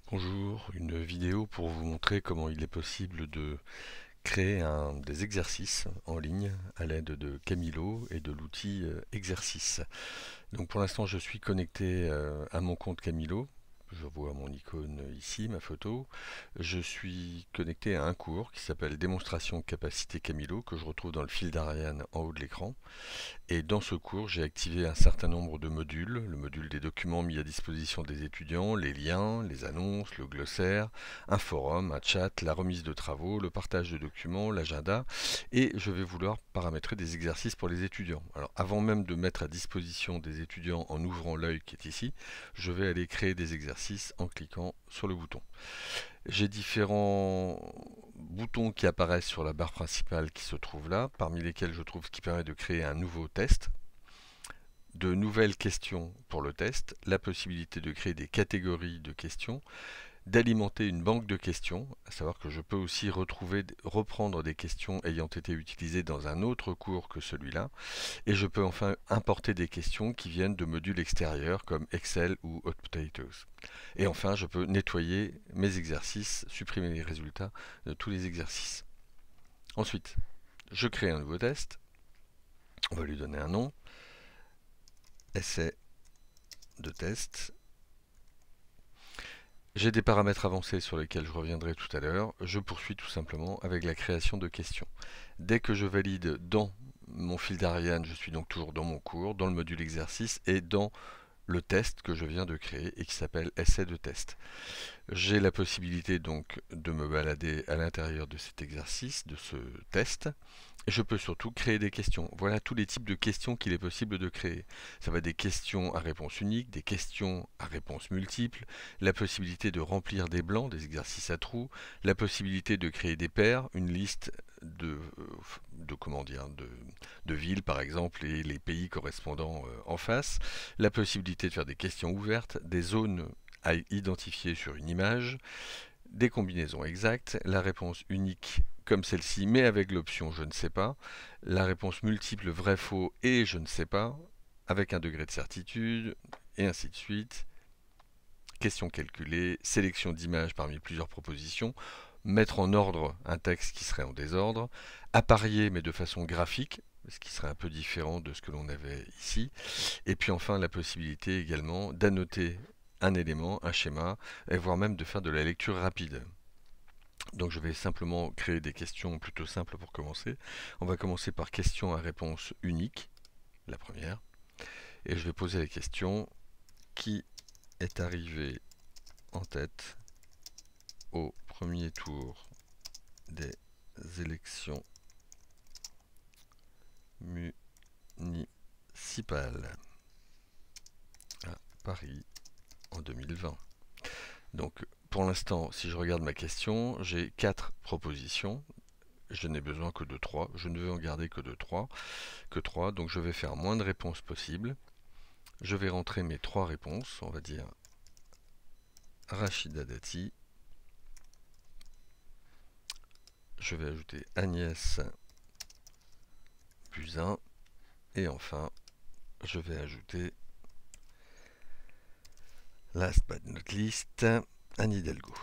Bonjour, une vidéo pour vous montrer comment il est possible de créer des exercices en ligne à l'aide de Camilo et de l'outil Exercice. Donc pour l'instant je suis connecté à mon compte Camilo. Je vois mon icône ici, ma photo. Je suis connecté à un cours qui s'appelle Démonstration capacité Camilo que je retrouve dans le fil d'Ariane en haut de l'écran. Et dans ce cours, j'ai activé un certain nombre de modules, le module des documents mis à disposition des étudiants, les liens, les annonces, le glossaire, un forum, un chat, la remise de travaux, le partage de documents, l'agenda, et je vais vouloir paramétrer des exercices pour les étudiants. Alors avant même de mettre à disposition des étudiants en ouvrant l'œil qui est ici, je vais aller créer des exercices en cliquant sur le bouton. J'ai différents boutons qui apparaissent sur la barre principale qui se trouve là, parmi lesquels je trouve ce qui permet de créer un nouveau test, de nouvelles questions pour le test, la possibilité de créer des catégories de questions, d'alimenter une banque de questions, à savoir que je peux aussi reprendre des questions ayant été utilisées dans un autre cours que celui-là, et je peux enfin importer des questions qui viennent de modules extérieurs comme Excel ou Hot Potatoes. Et enfin, je peux nettoyer mes exercices, supprimer les résultats de tous les exercices. Ensuite, je crée un nouveau test, on va lui donner un nom, essai de test. J'ai des paramètres avancés sur lesquels je reviendrai tout à l'heure. Je poursuis tout simplement avec la création de questions. Dès que je valide dans mon fil d'Ariane, je suis donc toujours dans mon cours, dans le module exercice et dans le test que je viens de créer et qui s'appelle essai de test. J'ai la possibilité donc de me balader à l'intérieur de cet exercice, de ce test. Et je peux surtout créer des questions. Voilà tous les types de questions qu'il est possible de créer. Ça va des questions à réponse unique, des questions à réponse multiple, la possibilité de remplir des blancs, des exercices à trous, la possibilité de créer des paires, une liste comment dire, de villes par exemple et les pays correspondants en face, la possibilité de faire des questions ouvertes, des zones à identifier sur une image, des combinaisons exactes, la réponse unique comme celle-ci, mais avec l'option je ne sais pas, la réponse multiple vrai-faux et je ne sais pas, avec un degré de certitude, et ainsi de suite. Question calculée, sélection d'images parmi plusieurs propositions, mettre en ordre un texte qui serait en désordre, apparier mais de façon graphique, ce qui serait un peu différent de ce que l'on avait ici, et puis enfin la possibilité également d'annoter un élément, un schéma, et voire même de faire de la lecture rapide. Donc je vais simplement créer des questions plutôt simples pour commencer. On va commencer par question à réponse unique, la première. Et je vais poser la question: qui est arrivé en tête au premier tour des élections municipales à Paris en 2020? Donc pour l'instant, si je regarde ma question, j'ai 4 propositions. Je n'ai besoin que de 3. Je ne veux en garder que 3. Donc je vais faire moins de réponses possibles. Je vais rentrer mes 3 réponses. On va dire Rachida Dati. Je vais ajouter Agnès Buzyn. Et enfin, je vais ajouter, last but not least, Anne Hidalgo.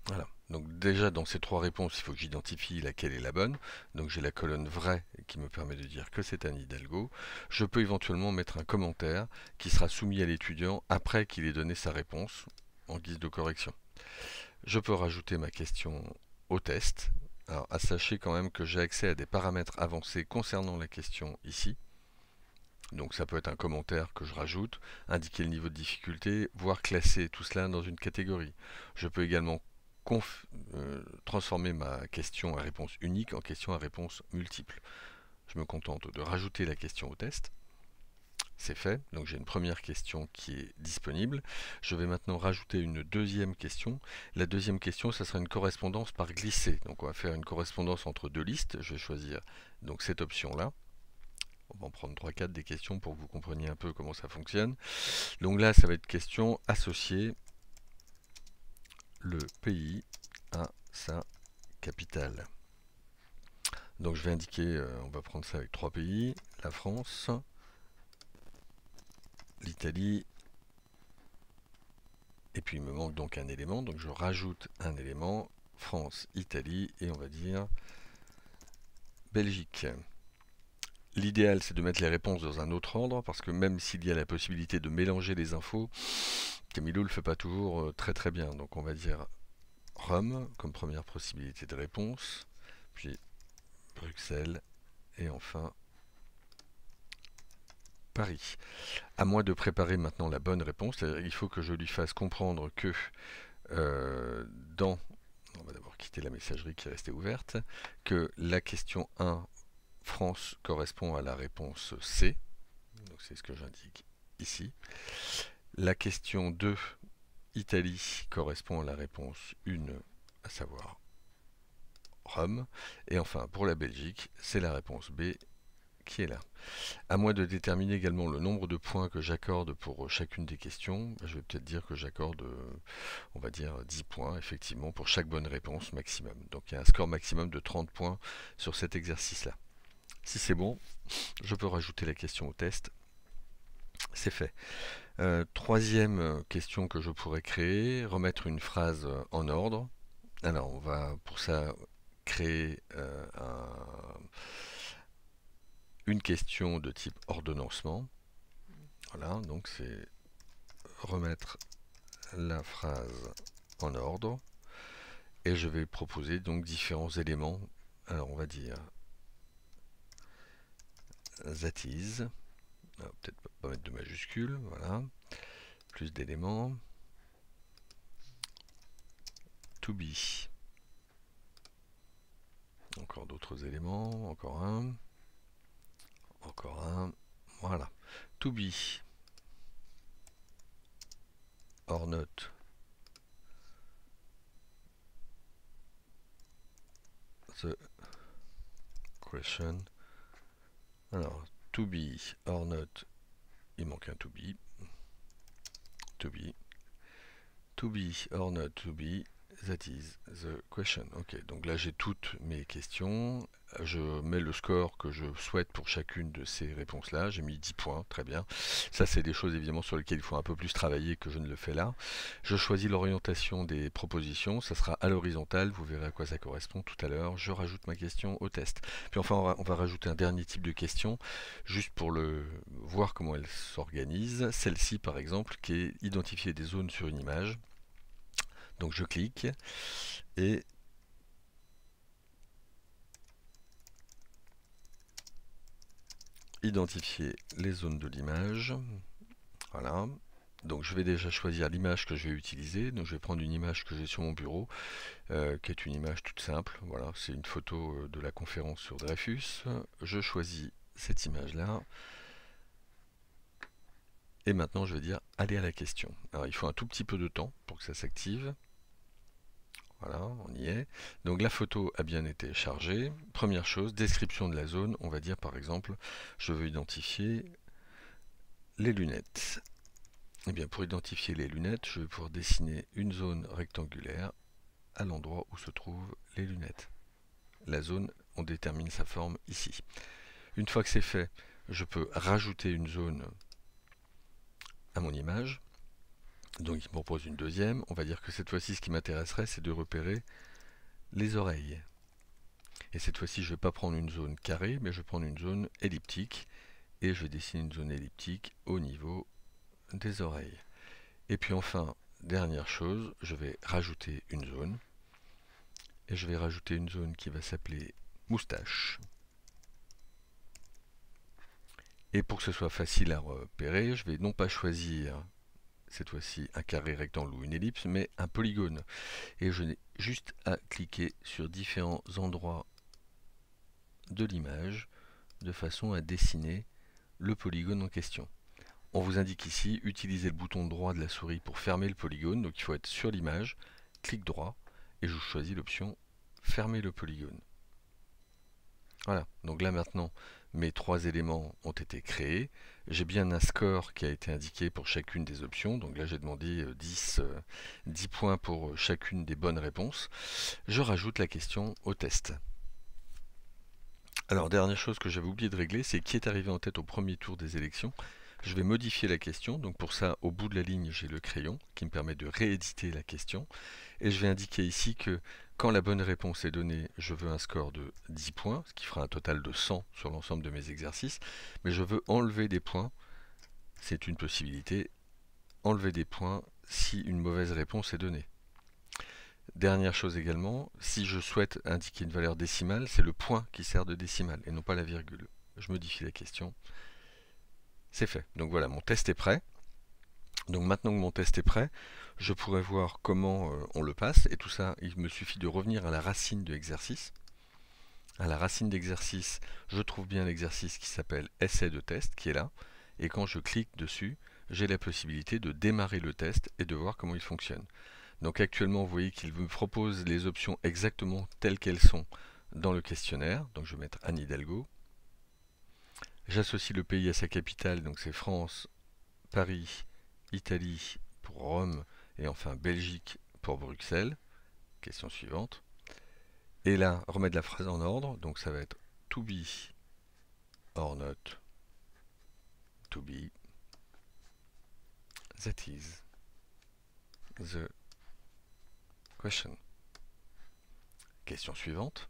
Voilà. Donc déjà dans ces 3 réponses, il faut que j'identifie laquelle est la bonne. Donc j'ai la colonne vraie qui me permet de dire que c'est Anne Hidalgo. Je peux éventuellement mettre un commentaire qui sera soumis à l'étudiant après qu'il ait donné sa réponse en guise de correction. Je peux rajouter ma question au test. Alors, sachez quand même que j'ai accès à des paramètres avancés concernant la question ici. Donc ça peut être un commentaire que je rajoute, indiquer le niveau de difficulté, voire classer tout cela dans une catégorie. Je peux également transformer ma question à réponse unique en question à réponse multiple. Je me contente de rajouter la question au test. C'est fait, donc j'ai une première question qui est disponible. Je vais maintenant rajouter une deuxième question. La deuxième question, ça sera une correspondance par glissé. Donc on va faire une correspondance entre 2 listes. Je vais choisir donc cette option-là. On va en prendre 3-4 des questions pour que vous compreniez un peu comment ça fonctionne. Donc là, ça va être question associer le pays à sa capitale. Donc je vais indiquer, on va prendre ça avec 3 pays, la France, l'Italie puis il me manque donc un élément, donc je rajoute un élément, France, Italie, et on va dire Belgique. L'idéal, c'est de mettre les réponses dans un autre ordre, parce que même s'il y a la possibilité de mélanger les infos, Camilo le fait pas toujours très très bien. Donc on va dire Rome comme première possibilité de réponse, puis Bruxelles, et enfin Paris. À moi de préparer maintenant la bonne réponse, il faut que je lui fasse comprendre que dans... On va d'abord quitter la messagerie qui est restée ouverte, que la question 1, France, correspond à la réponse C, donc c'est ce que j'indique ici. La question 2, Italie, correspond à la réponse 1, à savoir Rome. Et enfin, pour la Belgique, c'est la réponse B qui est là. À moi de déterminer également le nombre de points que j'accorde pour chacune des questions. Je vais peut-être dire que j'accorde, on va dire 10 points, effectivement, pour chaque bonne réponse maximum. Donc il y a un score maximum de 30 points sur cet exercice-là. Si c'est bon, je peux rajouter la question au test. C'est fait. Troisième question que je pourrais créer, remettre une phrase en ordre. Alors on va pour ça créer une question de type ordonnancement. Voilà, donc c'est remettre la phrase en ordre. Et je vais proposer donc différents éléments. Alors on va dire that is. Peut-être pas mettre de majuscules, voilà. Plus d'éléments. To be. Encore d'autres éléments, encore un. Encore un. Voilà. To be. Or not. The question. Alors, to be or not. Il manque un to be. To be. To be or not to be. That is the question. Ok, donc là j'ai toutes mes questions. Je mets le score que je souhaite pour chacune de ces réponses-là. J'ai mis 10 points, très bien. Ça, c'est des choses évidemment sur lesquelles il faut un peu plus travailler que je ne le fais là. Je choisis l'orientation des propositions. Ça sera à l'horizontale. Vous verrez à quoi ça correspond tout à l'heure. Je rajoute ma question au test. Puis enfin, on va rajouter un dernier type de question, juste pour voir comment elle s'organise. Celle-ci, par exemple, qui est identifier des zones sur une image. Donc je clique et identifier les zones de l'image. Voilà. Donc je vais déjà choisir l'image que je vais utiliser. Donc je vais prendre une image que j'ai sur mon bureau, qui est une image toute simple. Voilà, c'est une photo de la conférence sur Dreyfus. Je choisis cette image-là. Et maintenant je vais dire aller à la question. Alors il faut un tout petit peu de temps pour que ça s'active. Voilà, on y est. Donc la photo a bien été chargée. Première chose, description de la zone. On va dire par exemple, je veux identifier les lunettes. Et bien pour identifier les lunettes, je vais pouvoir dessiner une zone rectangulaire à l'endroit où se trouvent les lunettes. La zone, on détermine sa forme ici. Une fois que c'est fait, je peux rajouter une zone à mon image. Donc il me propose une deuxième. On va dire que cette fois-ci, ce qui m'intéresserait, c'est de repérer les oreilles. Et cette fois-ci, je ne vais pas prendre une zone carrée, mais je vais prendre une zone elliptique. Et je vais dessiner une zone elliptique au niveau des oreilles. Et puis enfin, dernière chose, je vais rajouter une zone. Et je vais rajouter une zone qui va s'appeler moustache. Et pour que ce soit facile à repérer, je vais non pas choisir cette fois-ci un carré, rectangle ou une ellipse, mais un polygone. Et je n'ai juste à cliquer sur différents endroits de l'image de façon à dessiner le polygone en question. On vous indique ici, utilisez le bouton droit de la souris pour fermer le polygone, donc il faut être sur l'image, clic droit, et je choisis l'option fermer le polygone. Voilà, donc là maintenant, mes trois éléments ont été créés. J'ai bien un score qui a été indiqué pour chacune des options. Donc là, j'ai demandé 10 points pour chacune des bonnes réponses. Je rajoute la question au test. Alors, dernière chose que j'avais oublié de régler, c'est qui est arrivé en tête au premier tour des élections. Je vais modifier la question, donc pour ça, au bout de la ligne, j'ai le crayon qui me permet de rééditer la question. Et je vais indiquer ici que quand la bonne réponse est donnée, je veux un score de 10 points, ce qui fera un total de 100 sur l'ensemble de mes exercices. Mais je veux enlever des points, c'est une possibilité, enlever des points si une mauvaise réponse est donnée. Dernière chose également, si je souhaite indiquer une valeur décimale, c'est le point qui sert de décimale et non pas la virgule. Je modifie la question. C'est fait. Donc voilà, mon test est prêt. Donc maintenant que mon test est prêt, je pourrais voir comment on le passe. Et tout ça, il me suffit de revenir à la racine de l'exercice. À la racine d'exercice, je trouve bien l'exercice qui s'appelle essai de test, qui est là. Et quand je clique dessus, j'ai la possibilité de démarrer le test et de voir comment il fonctionne. Donc actuellement, vous voyez qu'il me propose les options exactement telles qu'elles sont dans le questionnaire. Donc je vais mettre Anne Hidalgo. J'associe le pays à sa capitale, donc c'est France, Paris, Italie pour Rome et enfin Belgique pour Bruxelles. Question suivante. Et là, remettre la phrase en ordre, donc ça va être to be or not to be. That is the question. Question suivante.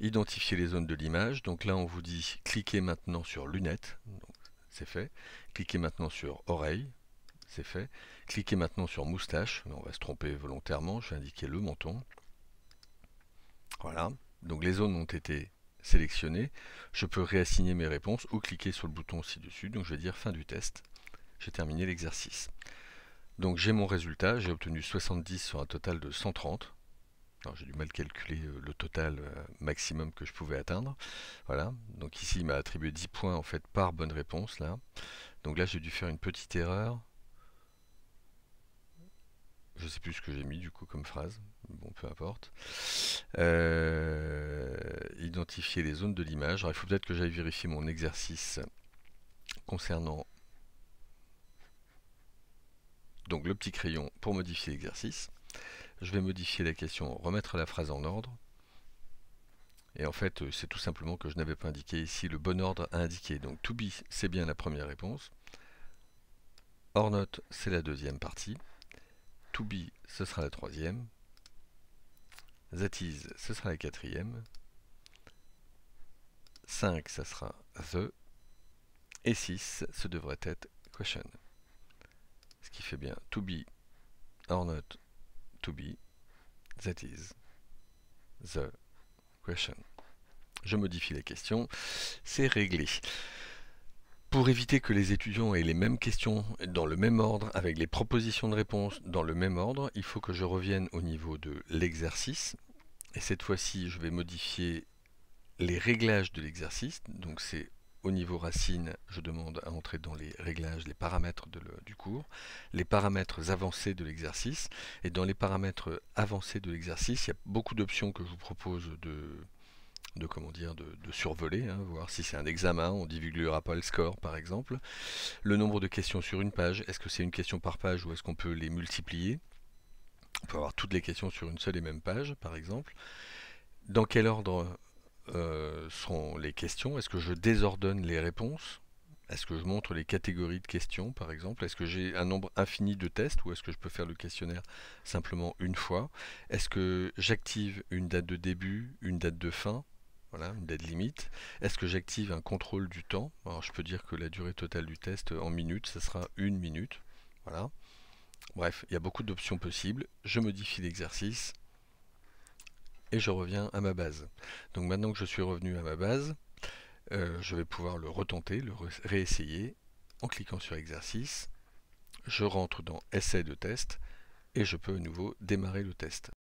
Identifier les zones de l'image. Donc là, on vous dit cliquez maintenant sur lunettes. C'est fait. Cliquez maintenant sur oreille. C'est fait. Cliquez maintenant sur moustache. On va se tromper volontairement. Je vais indiquer le menton. Voilà. Donc les zones ont été sélectionnées. Je peux réassigner mes réponses ou cliquer sur le bouton ci-dessus. Donc je vais dire fin du test. J'ai terminé l'exercice. Donc j'ai mon résultat. J'ai obtenu 70 sur un total de 130. Alors j'ai du mal calculer le total maximum que je pouvais atteindre. Voilà. Donc ici il m'a attribué 10 points en fait par bonne réponse là. Donc là j'ai dû faire une petite erreur. Je sais plus ce que j'ai mis du coup comme phrase. Bon, peu importe. Identifier les zones de l'image. Alors il faut peut-être que j'aille vérifier mon exercice concernant donc le petit crayon pour modifier l'exercice. Je vais modifier la question, remettre la phrase en ordre. Et en fait, c'est tout simplement que je n'avais pas indiqué ici le bon ordre à indiquer. Donc to be, c'est bien la première réponse. Or not, c'est la deuxième partie. To be, ce sera la troisième. That is, ce sera la quatrième. 5, ça sera the. Et 6, ce devrait être question. Ce qui fait bien to be, or not, to be, that is, the question. Je modifie la question, c'est réglé. Pour éviter que les étudiants aient les mêmes questions dans le même ordre, avec les propositions de réponse dans le même ordre, il faut que je revienne au niveau de l'exercice. Et cette fois-ci, je vais modifier les réglages de l'exercice. Donc c'est au niveau racine, je demande à entrer dans les réglages, les paramètres du cours, les paramètres avancés de l'exercice. Et dans les paramètres avancés de l'exercice, il y a beaucoup d'options que je vous propose de survoler, hein, voir si c'est un examen, on ne divulguera pas le score par exemple. Le nombre de questions sur une page, est-ce que c'est une question par page ou est-ce qu'on peut les multiplier? On peut avoir toutes les questions sur une seule et même page par exemple. Dans quel ordre sont les questions? Est-ce que je désordonne les réponses? Est-ce que je montre les catégories de questions par exemple? Est-ce que j'ai un nombre infini de tests ou est-ce que je peux faire le questionnaire simplement une fois? Est-ce que j'active une date de début, une date de fin? Voilà, une date limite. Est-ce que j'active un contrôle du temps? Alors je peux dire que la durée totale du test en minutes, ça sera 1 minute. Voilà. Bref, il y a beaucoup d'options possibles. Je modifie l'exercice et je reviens à ma base. Donc maintenant que je suis revenu à ma base, je vais pouvoir le retenter, le réessayer en cliquant sur exercice. Je rentre dans essai de test et je peux à nouveau démarrer le test.